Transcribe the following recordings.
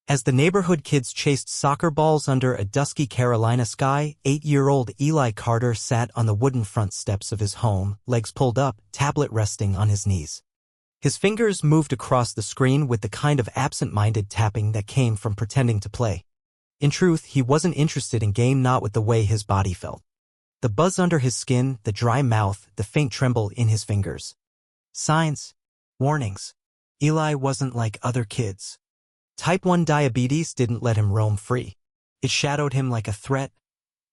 As the neighborhood kids chased soccer balls under a dusky Carolina sky, 8-year-old Eli Carter sat on the wooden front steps of his home, legs pulled up, tablet resting on his knees. His fingers moved across the screen with the kind of absent-minded tapping that came from pretending to play. In truth, he wasn't interested in game, not with the way his body felt. The buzz under his skin, the dry mouth, the faint tremble in his fingers. Signs. Warnings. Eli wasn't like other kids. Type 1 diabetes didn't let him roam free. It shadowed him like a threat.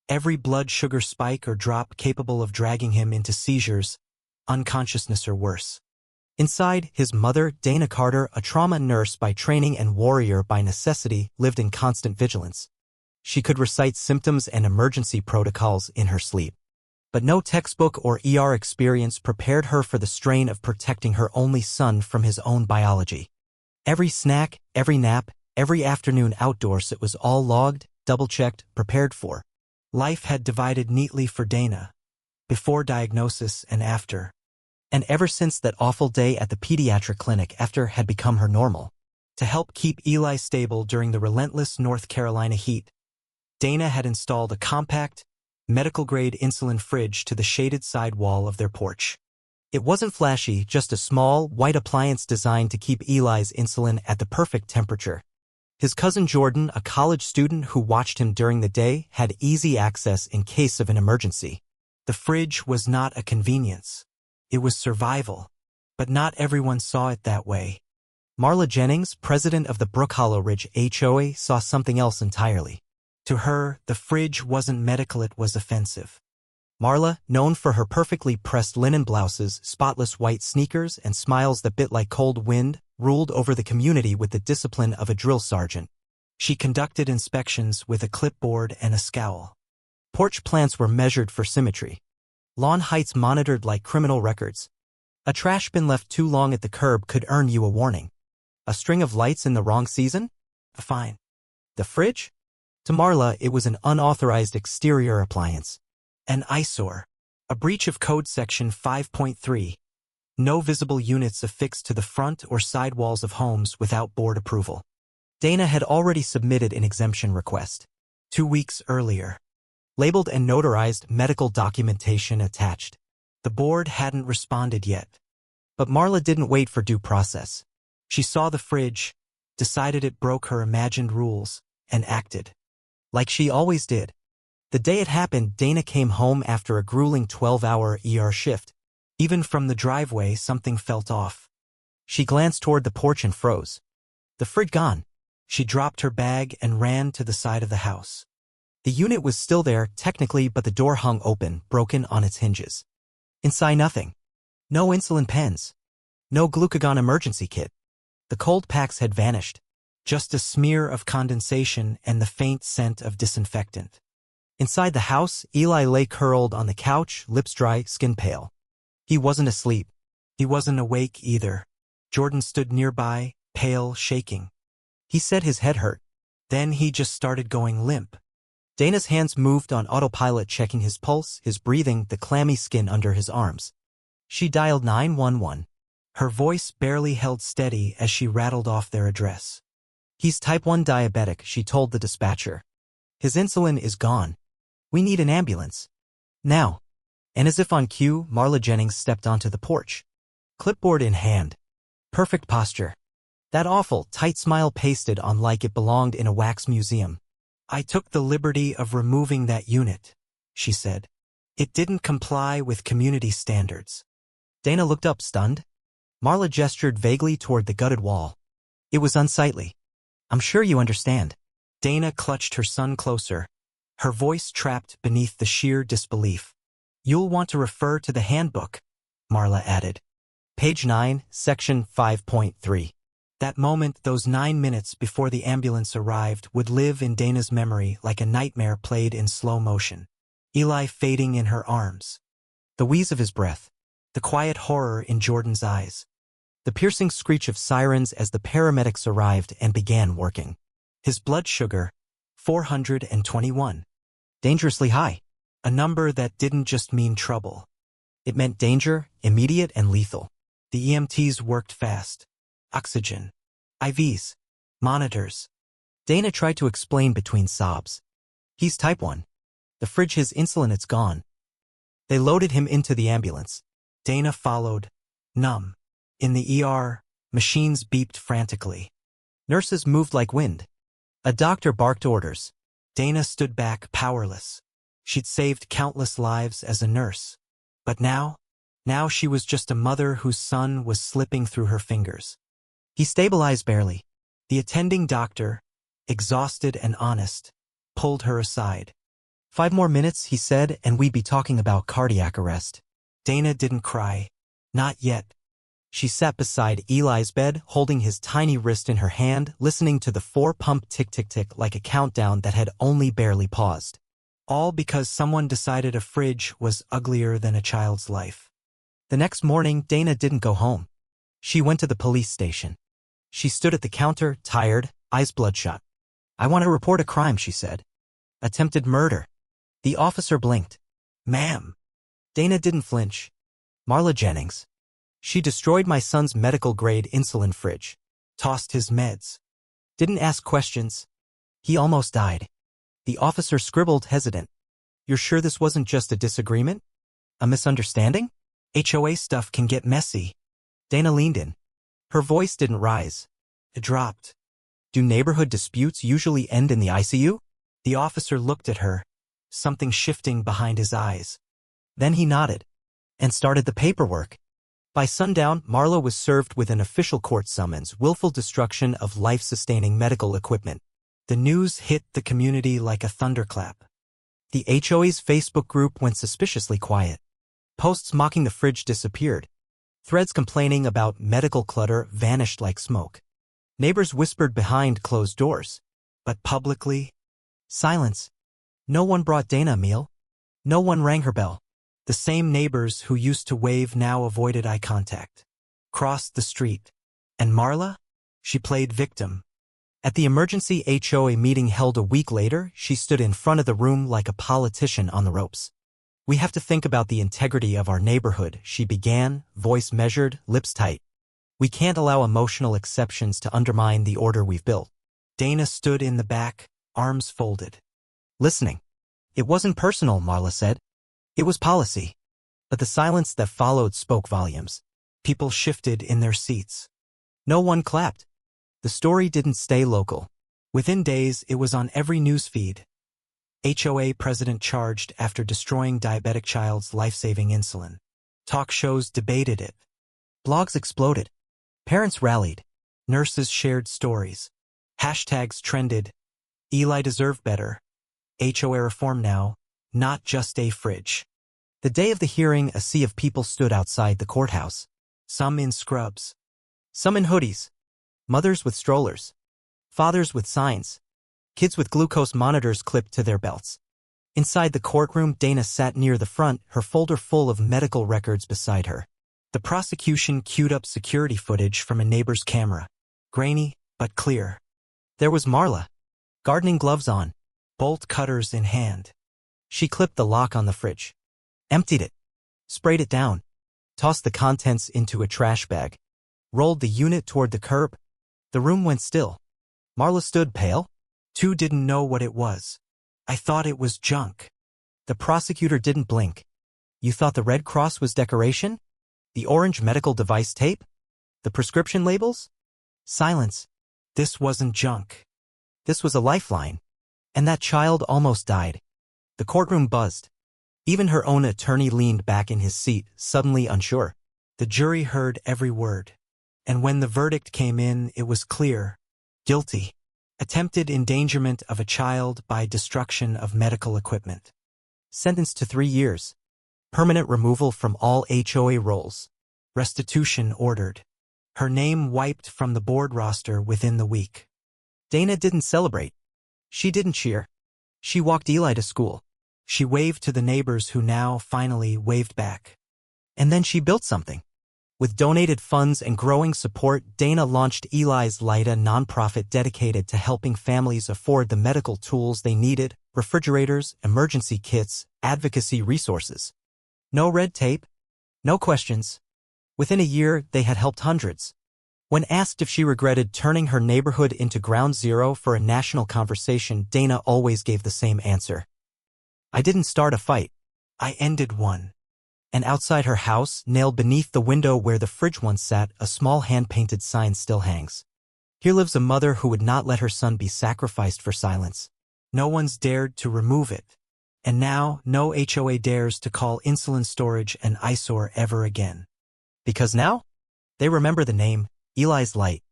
Every blood sugar spike or drop capable of dragging him into seizures, unconsciousness or worse. Inside, his mother, Dana Carter, a trauma nurse by training and warrior by necessity, lived in constant vigilance. She could recite symptoms and emergency protocols in her sleep. But no textbook or ER experience prepared her for the strain of protecting her only son from his own biology. Every snack, every nap, every afternoon outdoors, it was all logged, double-checked, prepared for. Life had divided neatly for Dana, before diagnosis and after. And ever since that awful day at the pediatric clinic, after had become her normal. To help keep Eli stable during the relentless North Carolina heat, Dana had installed a compact, medical-grade insulin fridge to the shaded side wall of their porch. It wasn't flashy, just a small, white appliance designed to keep Eli's insulin at the perfect temperature. His cousin Jordan, a college student who watched him during the day, had easy access in case of an emergency. The fridge was not a convenience. It was survival. But not everyone saw it that way. Marla Jennings, president of the Brook Hollow Ridge HOA, saw something else entirely. To her, the fridge wasn't medical, it was offensive. Marla, known for her perfectly pressed linen blouses, spotless white sneakers, and smiles that bit like cold wind, ruled over the community with the discipline of a drill sergeant. She conducted inspections with a clipboard and a scowl. Porch plants were measured for symmetry. Lawn heights monitored like criminal records. A trash bin left too long at the curb could earn you a warning. A string of lights in the wrong season? A fine. The fridge? To Marla, it was an unauthorized exterior appliance. An eyesore. A breach of Code Section 5.3. No visible units affixed to the front or side walls of homes without board approval. Dana had already submitted an exemption request 2 weeks earlier. Labeled and notarized, medical documentation attached. The board hadn't responded yet. But Marla didn't wait for due process. She saw the fridge, decided it broke her imagined rules, and acted. Like she always did. The day it happened, Dana came home after a grueling 12-hour ER shift. Even from the driveway, something felt off. She glanced toward the porch and froze. The fridge gone. She dropped her bag and ran to the side of the house. The unit was still there, technically, but the door hung open, broken on its hinges. Inside, nothing. No insulin pens. No glucagon emergency kit. The cold packs had vanished. Just a smear of condensation and the faint scent of disinfectant. Inside the house, Eli lay curled on the couch, lips dry, skin pale. He wasn't asleep. He wasn't awake either. Jordan stood nearby, pale, shaking. He said his head hurt. Then he just started going limp. Dana's hands moved on autopilot, checking his pulse, his breathing, the clammy skin under his arms. She dialed 911. Her voice barely held steady as she rattled off their address. He's type 1 diabetic, she told the dispatcher. His insulin is gone. We need an ambulance. Now. And as if on cue, Marla Jennings stepped onto the porch. Clipboard in hand. Perfect posture. That awful, tight smile pasted on like it belonged in a wax museum. I took the liberty of removing that unit, she said. It didn't comply with community standards. Dana looked up, stunned. Marla gestured vaguely toward the gutted wall. It was unsightly. I'm sure you understand. Dana clutched her son closer, her voice trapped beneath the sheer disbelief. You'll want to refer to the handbook, Marla added. Page 9, Section 5.3. That moment, those 9 minutes before the ambulance arrived, would live in Dana's memory like a nightmare played in slow motion. Eli fading in her arms. The wheeze of his breath. The quiet horror in Jordan's eyes. The piercing screech of sirens as the paramedics arrived and began working. His blood sugar, 421. Dangerously high. A number that didn't just mean trouble. It meant danger, immediate and lethal. The EMTs worked fast. Oxygen. IVs. Monitors. Dana tried to explain between sobs. He's type 1. The fridge has insulin, it's gone. They loaded him into the ambulance. Dana followed, numb. In the ER, machines beeped frantically. Nurses moved like wind. A doctor barked orders. Dana stood back, powerless. She'd saved countless lives as a nurse. But now she was just a mother whose son was slipping through her fingers. He stabilized barely. The attending doctor, exhausted and honest, pulled her aside. 5 more minutes, he said, and we'd be talking about cardiac arrest. Dana didn't cry. Not yet. She sat beside Eli's bed, holding his tiny wrist in her hand, listening to the 4-pump tick-tick-tick like a countdown that had only barely paused. All because someone decided a fridge was uglier than a child's life. The next morning, Dana didn't go home. She went to the police station. She stood at the counter, tired, eyes bloodshot. "I want to report a crime," she said. "Attempted murder." The officer blinked. "Ma'am." Dana didn't flinch. "Marla Jennings. She destroyed my son's medical-grade insulin fridge. Tossed his meds. Didn't ask questions. He almost died." The officer scribbled, hesitant. "You're sure this wasn't just a disagreement? A misunderstanding? HOA stuff can get messy." Dana leaned in. Her voice didn't rise. It dropped. "Do neighborhood disputes usually end in the ICU?" The officer looked at her, something shifting behind his eyes. Then he nodded and started the paperwork. By sundown, Marla was served with an official court summons, willful destruction of life-sustaining medical equipment. The news hit the community like a thunderclap. The HOA's Facebook group went suspiciously quiet. Posts mocking the fridge disappeared. Threads complaining about medical clutter vanished like smoke. Neighbors whispered behind closed doors. But publicly, silence. No one brought Dana a meal. No one rang her bell. The same neighbors who used to wave now avoided eye contact. Crossed the street. And Marla? She played victim. At the emergency HOA meeting held a week later, she stood in front of the room like a politician on the ropes. "We have to think about the integrity of our neighborhood," she began, voice measured, lips tight. "We can't allow emotional exceptions to undermine the order we've built." Dana stood in the back, arms folded. Listening. "It wasn't personal," Marla said. "It was policy." But the silence that followed spoke volumes. People shifted in their seats. No one clapped. The story didn't stay local. Within days, it was on every news feed. HOA president charged after destroying diabetic child's life-saving insulin. Talk shows debated it. Blogs exploded. Parents rallied. Nurses shared stories. Hashtags trended. Eli deserved better. HOA reform now, not just a fridge. The day of the hearing, a sea of people stood outside the courthouse. Some in scrubs. Some in hoodies. Mothers with strollers. Fathers with signs. Kids with glucose monitors clipped to their belts. Inside the courtroom, Dana sat near the front, her folder full of medical records beside her. The prosecution queued up security footage from a neighbor's camera. Grainy, but clear. There was Marla. Gardening gloves on. Bolt cutters in hand. She clipped the lock on the fridge. Emptied it. Sprayed it down. Tossed the contents into a trash bag. Rolled the unit toward the curb. The room went still. Marla stood pale. Two didn't know what it was. "I thought it was junk." The prosecutor didn't blink. "You thought the Red Cross was decoration? The orange medical device tape? The prescription labels?" Silence. This wasn't junk. This was a lifeline. And that child almost died. The courtroom buzzed. Even her own attorney leaned back in his seat, suddenly unsure. The jury heard every word. And when the verdict came in, it was clear. Guilty. Attempted endangerment of a child by destruction of medical equipment. Sentenced to 3 years. Permanent removal from all HOA roles. Restitution ordered. Her name wiped from the board roster within the week. Dana didn't celebrate. She didn't cheer. She walked Eli to school. She waved to the neighbors who now finally waved back. And then she built something. With donated funds and growing support, Dana launched Eli's Light, a nonprofit dedicated to helping families afford the medical tools they needed: refrigerators, emergency kits, advocacy resources. No red tape. No questions. Within a year, they had helped hundreds. When asked if she regretted turning her neighborhood into ground zero for a national conversation, Dana always gave the same answer. I didn't start a fight. I ended one. And outside her house, nailed beneath the window where the fridge once sat, a small hand-painted sign still hangs. Here lives a mother who would not let her son be sacrificed for silence. No one's dared to remove it. And now, no HOA dares to call Insulin storage an eyesore ever again. Because now, they remember the name, Eli's Light.